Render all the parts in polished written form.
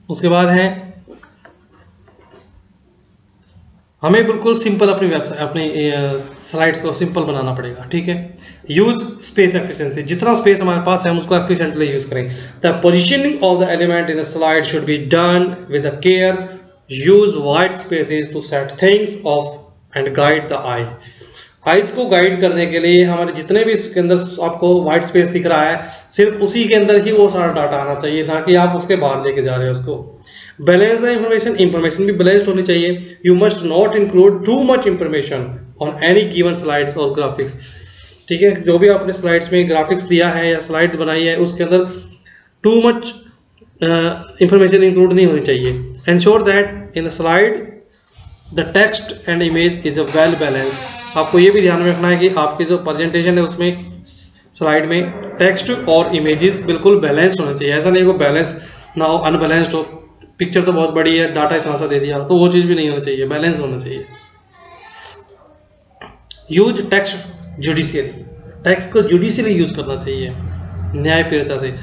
उसके बाद है हमें बिल्कुल सिंपल अपनी वेबसाइट अपनी स्लाइड को सिंपल बनाना पड़ेगा, ठीक है। यूज स्पेस एफिशिएंसी, जितना स्पेस हमारे पास है हम उसको एफिशिएंटली यूज करें। The positioning of the element in the slide should be done with the care. Use white spaces to set things of and guide the eye. Eyes को गाइड करने के लिए हमारे जितने भी इसके अंदर आपको वाइट स्पेस दिख रहा है सिर्फ उसी के अंदर ही वो सारा डाटा आना चाहिए, ना कि आप उसके बाहर लेके जा रहे हो उसको। बैलेंस द इंफॉर्मेशन, इंफॉर्मेशन भी बैलेंस्ड होनी चाहिए। You must not include too much information on any given slides और ग्राफिक्स, ठीक है। जो भी आपने स्लाइड्स में ग्राफिक्स दिया है या स्लाइड बनाई है उसके अंदर टू मच इंफॉर्मेशन इंक्लूड नहीं होनी चाहिए। Ensure that in the slide the text and image is a well balanced. आपको ये भी ध्यान में रखना है कि आपकी जो प्रेजेंटेशन है उसमें स्लाइड में टेक्स्ट और इमेजेस बिल्कुल बैलेंस होना चाहिए। ऐसा नहीं को बैलेंस ना हो, अनबैलेंस्ड हो, पिक्चर तो बहुत बड़ी है डाटा इतना सा दे दिया, तो वो चीज़ भी नहीं होना चाहिए, बैलेंस होना चाहिए। यूज टेक्स्ट जुडिशियली, टेक्स्ट को जुडिशियली यूज करना चाहिए, न्यायप्रियता से।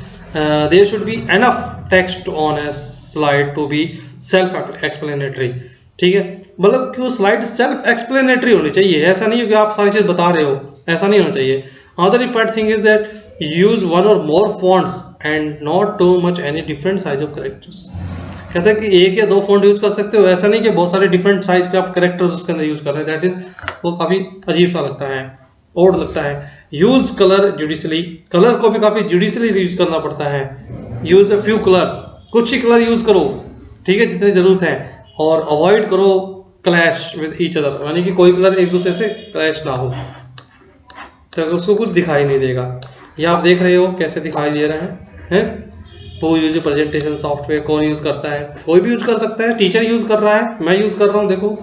There should be enough text on a slide to be self explanatory, ठीक है। मतलब कि वो स्लाइड सेल्फ एक्सप्लेनेटरी होनी चाहिए, ऐसा नहीं हो कि आप सारी चीज़ बता रहे हो, ऐसा नहीं होना चाहिए। Other important thing is that use one or more fonts and not too much any different size of characters. कहते हैं कि एक या दो फॉन्ट यूज कर सकते हो, ऐसा नहीं कि बहुत सारे डिफरेंट साइज के आप कैरेक्टर्स उसके अंदर यूज कर रहे हैं, दैट इज वो काफ़ी अजीब सा लगता है, ओड लगता है। यूज कलर जुडिशली, कलर को भी काफ़ी जुडिशली यूज करना पड़ता है। यूज अ फ्यू कलर्स, कुछ ही कलर यूज करो, ठीक है, जितनी जरूरत है, और अवॉइड करो क्लैश विद ईच अदर, यानी कि कोई कलर एक दूसरे से क्लैश ना हो, तो उसको कुछ दिखाई नहीं देगा। ये आप देख रहे हो कैसे दिखाई दे रहा है। वो यूज प्रेजेंटेशन सॉफ्टवेयर कौन यूज़ करता है? कोई भी यूज़ कर सकता है, टीचर यूज़ कर रहा है, मैं यूज़ कर रहा हूँ, देखो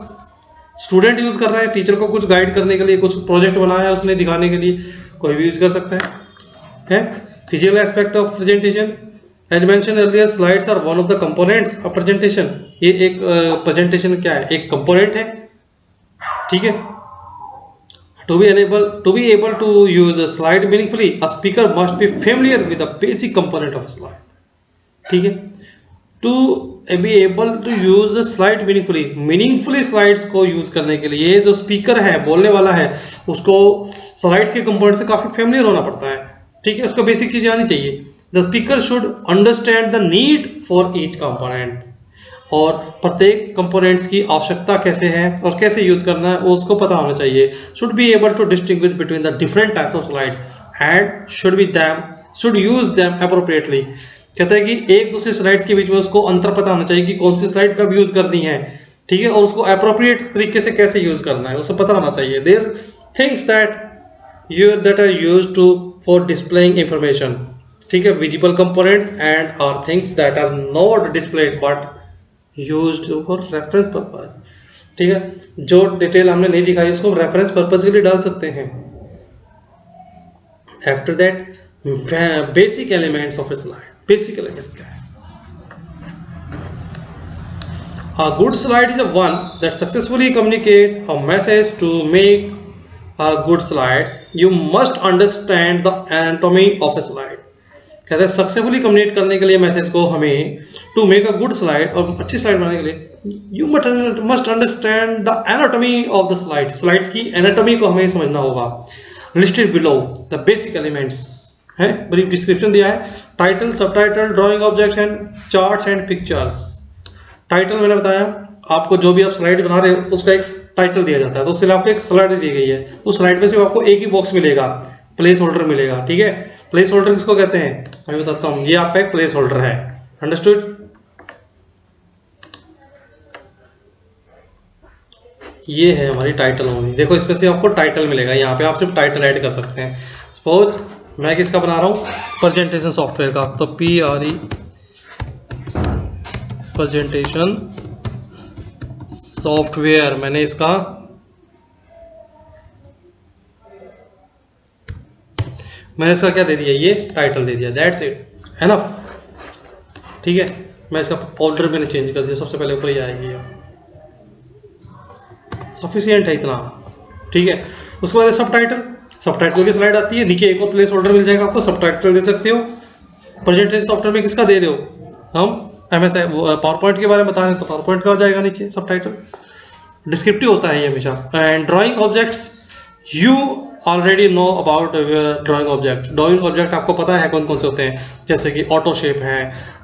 स्टूडेंट यूज़ कर रहा है, टीचर को कुछ गाइड करने के लिए, कुछ प्रोजेक्ट बनाया है उसने दिखाने के लिए, कोई भी यूज़ कर सकता है। Physical aspect of presentation, as mention earlier, slides are one of the components of presentation. ये एक प्रेजेंटेशन क्या है? एक कंपोनेंट है, ठीक है। To be able to use a slide meaningfully, a speaker must be familiar with the basic component of a slide, ठीक है। To be able to use a slide meaningfully slides को use करने के लिए जो स्पीकर है, बोलने वाला है, उसको स्लाइड के कंपोनेंट से काफी फेमिलियर होना पड़ता है, ठीक है। उसको बेसिक चीजें आनी चाहिए। The speaker should understand the need for each component, और प्रत्येक कंपोनेंट्स की आवश्यकता कैसे है और कैसे यूज करना है उसको पता होना चाहिए। Should be able to distinguish between the different types of slides and should use them appropriately. कहते हैं कि एक दूसरे स्लाइड्स के बीच में उसको अंतर पता होना चाहिए कि कौन सी स्लाइड कब यूज करनी है, ठीक है, और उसको अप्रोप्रिएट तरीके से कैसे यूज करना है उसको पता होना चाहिए। There things that are used to for displaying information, ठीक है, visible components and are things that are not displayed but used for reference purpose, ठीक है। जो डिटेल हमने नहीं दिखाई उसको रेफरेंस पर्पज के लिए डाल सकते हैं। After that basic elements of A slide, basic elements क्या है? A good slide is a one that successfully communicate a message. To make a good slide, you must understand the anatomy of a slide. कहते हैं successfully communicate करने के लिए message को हमें, to make a good slide, और अच्छी slide बनाने के लिए you must understand the anatomy of the slide, slides की एनाटॉमी को हमें समझना होगा। Listed below the basic elements है, ब्रीफ डिस्क्रिप्शन दिया है। Title, subtitle, drawing objects and charts and pictures. Title मैंने बताया, आपको जो भी आप स्लाइड बना रहे हो उसका एक टाइटल दिया जाता है, तो उसके लिए आपको एक स्लाइड दी गई है, उस स्लाइड में से आपको एक ही बॉक्स मिलेगा, प्लेस होल्डर मिलेगा, ठीक है। प्लेस होल्डर किसको कहते हैं मैं बताता हूँ, ये आपका एक प्लेस होल्डर है, अंडरस्टूड। ये है हमारी टाइटल होगी, देखो इसमें से आपको टाइटल मिलेगा, यहाँ पे आप सिर्फ टाइटल ऐड कर सकते हैं। सपोज मैं किसका बना रहा हूँ, प्रेजेंटेशन सॉफ्टवेयर का, तो PRE प्रेजेंटेशन सॉफ्टवेयर, मैंने इसका क्या दे दिया, ये टाइटल दे दिया, दैट्स इट एनफ, ठीक है। मैं इसका ऑर्डर मैंने चेंज कर दिया, सबसे पहले ऊपर ही आएगी, सफिशिएंट है इतना, ठीक है। उसके बाद सबटाइटल की स्लाइड आती है, नीचे एक और प्लेस होल्डर मिल जाएगा आपको, सबटाइटल दे सकते हो। प्रेजेंटेशन सॉफ्टवेयर में किसका दे रहे हो, हम MS पावर पॉइंट के बारे में बता रहे हैं तो पावर पॉइंट का हो जाएगा नीचे सब टाइटल, डिस्क्रिप्टिव होता है ये हमेशा। And drawing objects, you already know about drawing object आपको पता है कौन कौन से होते हैं, जैसे कि ऑटो शेप है,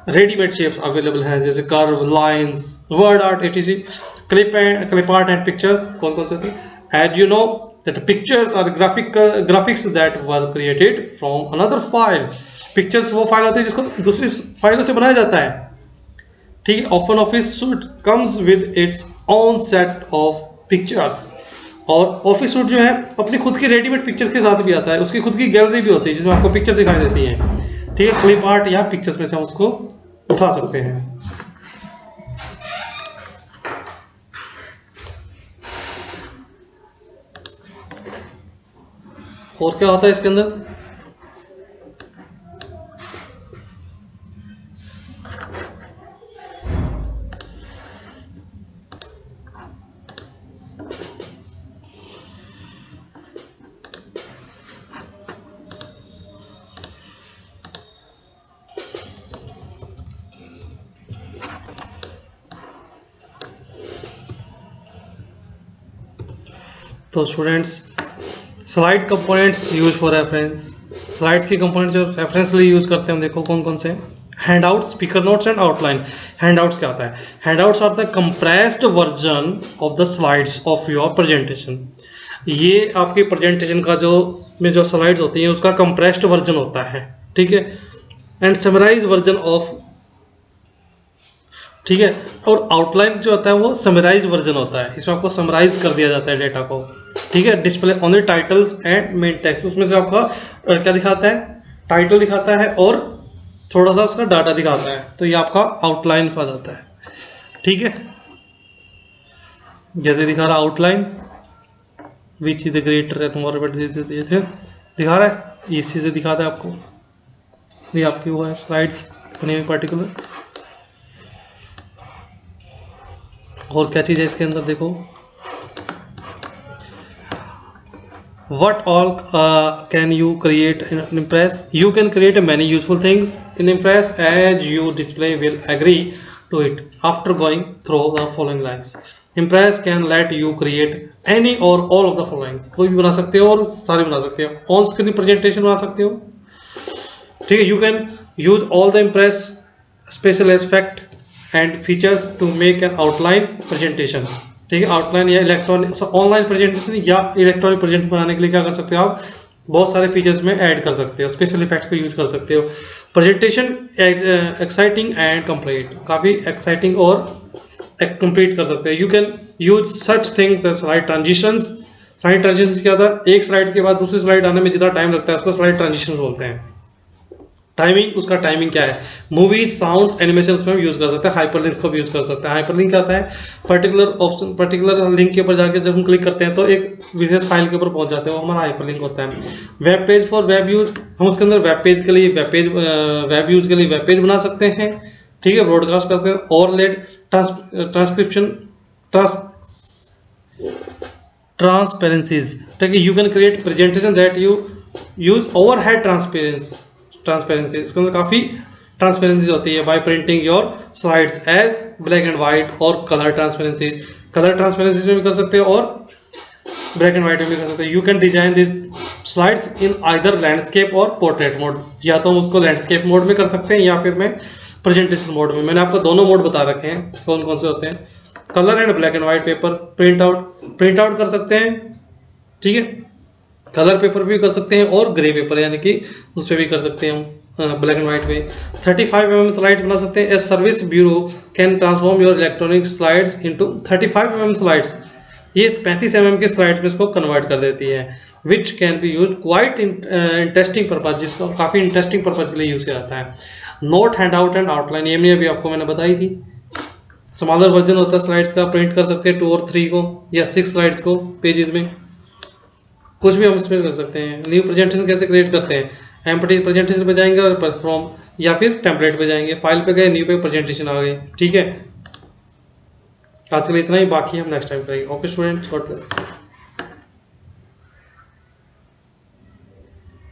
रेडीमेड शेप्स अवेलेबल हैं जैसे curve, lines, word art, etc, clip art and pictures कौन कौन से होते हैं। And you know that pictures are graphics that were created from another file. Pictures वो फाइल होती है जिसको दूसरी फाइलों से बनाया जाता है, ठीक है। Open office suit comes with its own set of pictures, और ऑफिस सूट जो है अपनी खुद की रेडीमेड पिक्चर के साथ भी आता है, उसकी खुद की गैलरी भी होती है जिसमें आपको पिक्चर दिखाई देती है, ठीक है। क्लिप आर्ट या पिक्चर्स में से हम उसको उठा सकते हैं। और क्या होता है इसके अंदर, तो students slide components use for reference, slides की कंपोनेंट्स जो रेफरेंस लिए यूज करते हैं देखो कौन कौन से। Handout, speaker notes and outline. Handouts क्या होता है, handouts are the compressed version of the slides of your presentation. ये आपकी प्रेजेंटेशन का जो स्लाइड्स होती हैं उसका कंप्रेस्ड वर्जन होता है, ठीक है। एंड समराइज वर्जन ऑफ, ठीक है। और आउटलाइन जो होता है वो समराइज वर्जन होता है, इसमें आपको समराइज कर दिया जाता है डेटा को, ठीक है। Display only titles and main text, उसमें से आपका क्या दिखाता है, टाइटल दिखाता है और थोड़ा सा उसका डाटा दिखाता है, तो ये आपका आउटलाइन आ जाता है, ठीक है। जैसे दिखा रहा outline, which is the greater environment दिखा रहा है, इस चीज़ से दिखाता है आपको, ये आपकी वो है स्लाइड्स बनी हुई पर्टिकुलर। और क्या चीज़ है इसके अंदर देखो, what all can you create in Impress? You can create many useful things in Impress as your display will agree to it after going through the following lines. Impress can let you create any or all of the following. कोई भी बना सकते हो और सारे बना सकते हो। ऑन स्क्रीन प्रेजेंटेशन बना सकते हो, ठीक है। You can use all the Impress special aspect and features to make an outline presentation, ठीक है। आउटलाइन या इलेक्ट्रॉनिक ऑनलाइन प्रेजेंटेशन या इलेक्ट्रॉनिक प्रेजेंटेशन बनाने के लिए क्या कर सकते हो आप, बहुत सारे फीचर्स में ऐड कर सकते हो, स्पेशल इफेक्ट्स को यूज कर सकते हो। प्रेजेंटेशन एक्साइटिंग एंड कंप्लीट, काफ़ी एक्साइटिंग और कंप्लीट कर सकते हैं। You can use such things as slide transitions. Slide transitions क्या होता है, एक स्लाइड के बाद दूसरी स्लाइड आने में जितना टाइम लगता है उसको स्लाइड ट्रांजिशंस बोलते हैं। टाइमिंग, उसका टाइमिंग क्या है, मूवीज, साउंड्स, एनिमेशंस में भी यूज कर सकते हैं। हाइपरलिंक को भी यूज कर सकते हैं। हाइपरलिंक क्या होता है, पर्टिकुलर ऑप्शन, पर्टिकुलर लिंक के ऊपर जाके जब हम क्लिक करते हैं तो एक विशेष फाइल के ऊपर पहुंच जाते हैं, वो हमारा हाइपरलिंक होता है। Web page for web use, हम उसके अंदर वेब पेज के लिए वेब यूज के लिए वेब पेज बना सकते हैं, ठीक है। ब्रॉडकास्ट करते हैं। और लेट ट्रांसक्रिप्शन ट्रांसपेरेंसीज, ठीक है। You can create presentation that you use overhead transparency, इसके अंदर काफ़ी ट्रांसपेरेंसी होती है। By printing your slides as black and white और कलर ट्रांसपेरेंसी में भी कर सकते हो और ब्लैक एंड वाइट में भी कर सकते हो। You can design this slides in either landscape और पोर्ट्रेट मोड, या तो हम उसको लैंडस्केप मोड में कर सकते हैं या फिर मैं प्रेजेंटेशन मोड में। मैंने आपको दोनों मोड बता रखे हैं कौन कौन से होते हैं। Colour and black and white paper, print out कर सकते हैं, ठीक है। कलर पेपर भी कर सकते हैं और ग्रे पेपर यानी कि उस पर भी कर सकते हैं हम ब्लैक एंड वाइट में। 35 mm स्लाइड्स बना सकते हैं। A service bureau can transform your electronic slides into 35 mm slides, ये 35 mm के स्लाइड्स में इसको कन्वर्ट कर देती है। Which can be use quite interesting purpose, जिसको काफ़ी इंटरेस्टिंग पर्पज के लिए यूज़ किया जाता है। Note, hand out and outline, ये भी अभी आपको मैंने बताई थी। स्मॉलर वर्जन होता है स्लाइड्स का, प्रिंट कर सकते हैं 2 और 3 को या 6 स्लाइड्स को पेजेस में, कुछ भी हम इसमें कर सकते हैं। न्यू प्रेजेंटेशन कैसे क्रिएट करते हैं, एम्प्टी प्रेजेंटेशन पे जाएंगे और परफॉर्म या फिर टेम्पलेट पे जाएंगे, फाइल पे गए, न्यू पे प्रेजेंटेशन आ गई, ठीक है। आज के लिए इतना ही, बाकी हम नेक्स्ट टाइम करेंगे। Okay students, God bless.